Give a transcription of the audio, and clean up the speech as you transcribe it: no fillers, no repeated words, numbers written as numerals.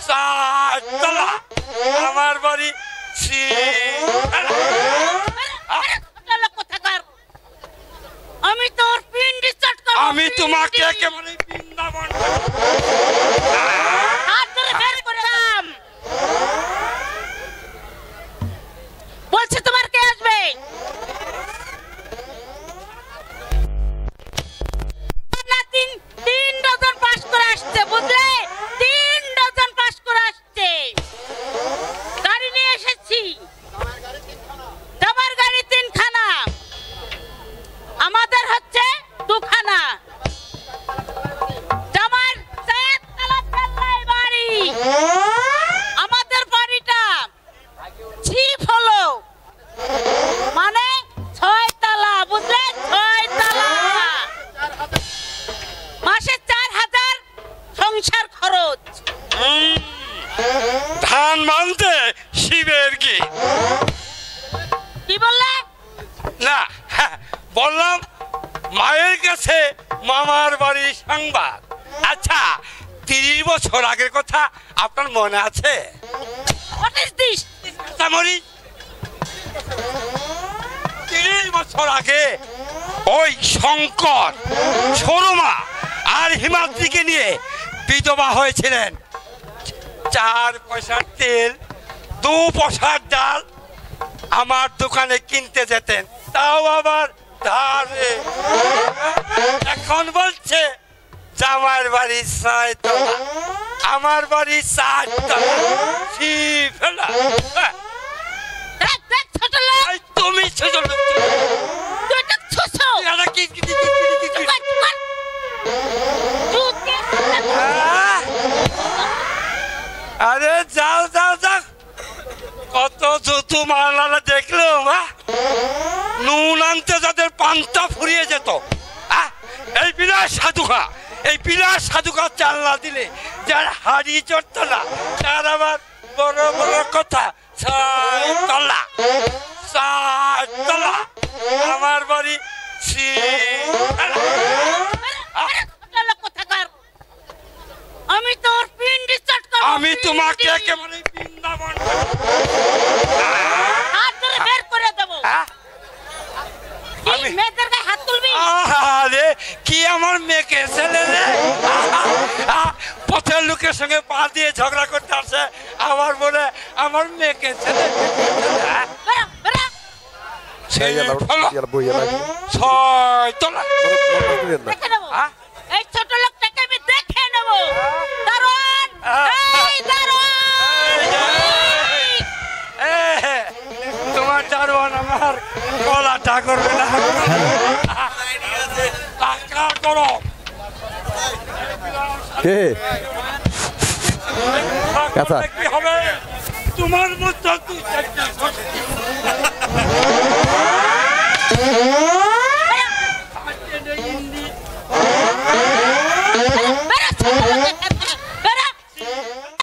চারতলা আমার বাড়ি আমি তোর পিন্ডি চট করব আমি তোমাকে একেবারে বৃন্দাবন হাত ধরে বের করে দাম বলছে তোমার কে আসবে না তিন ডজন পাস করে আসছে বুঝলে 3 ডজন পাস করে আসছে গাড়ি নিয়ে এসেছি তোমার গাড়ি 3 খানা আমাদের হচ্ছে 2 খানা তোমার 4 তলা পাল্লাই বাড়ি আমাদের বাড়িটা চিপ হলো মানে 6 তলা বুঝলে 6 তলা মাসে 4000 সংসার খরচ ধান মানতে শিবের কি কি বললে না বললাম মায়ের কাছে মামার বাড়ি সংবাদ আচ্ছা 30 বছর আগের কথা আপনার মনে আছে হোয়াট ইজ দিস তামরি 30 বছর আগে ওই শঙ্কর সরমা আর হিমাদ্রিকে নিয়ে বিধবা হয়েছিলেন 4 পয়সার তেল 2 পয়সার ডাল আমার দোকানে কিনতে যেতেন তাও আবার ধারে এখন বলছে জামার বাড়ি 6 তলা আমার বাড়ি 4 তলা ফেলা দেখ ছোট লোক তুমি ছোট লোক তুই তো ছুছো আরে যাও যাও যাও কত জুতু মারলা দেখলো নুন আনতে যাদের পান্তা ফুরিয়ে যেত এই বিলাস সাধুকা চাল না দিলে যার হাড়ি চড়তো না তার আবার বড় বড় কথা 6 তলা আমার বাড়ি আমি তোর পিন্ডি চট করব আমি তোমাকে একেবারে বৃন্দাবন হাত ধরে বের করে দেব আমি মেয়েদের গায়ে হাত তুলবি আরে কি আমার মেয়েকে ছেলে রে পথের লোকের সঙ্গে পা দিয়ে ঝগড়া করতে আসে আবার বলে আমার মেয়েকে ছেলে এই ছোট লোকটাকে আমি দেখে নেব দারোয়ান এই দারোয়ান তোমার দারোয়ান আমার গলাটা করবে না করো কে কথা কি হবে তোমার মতো তুই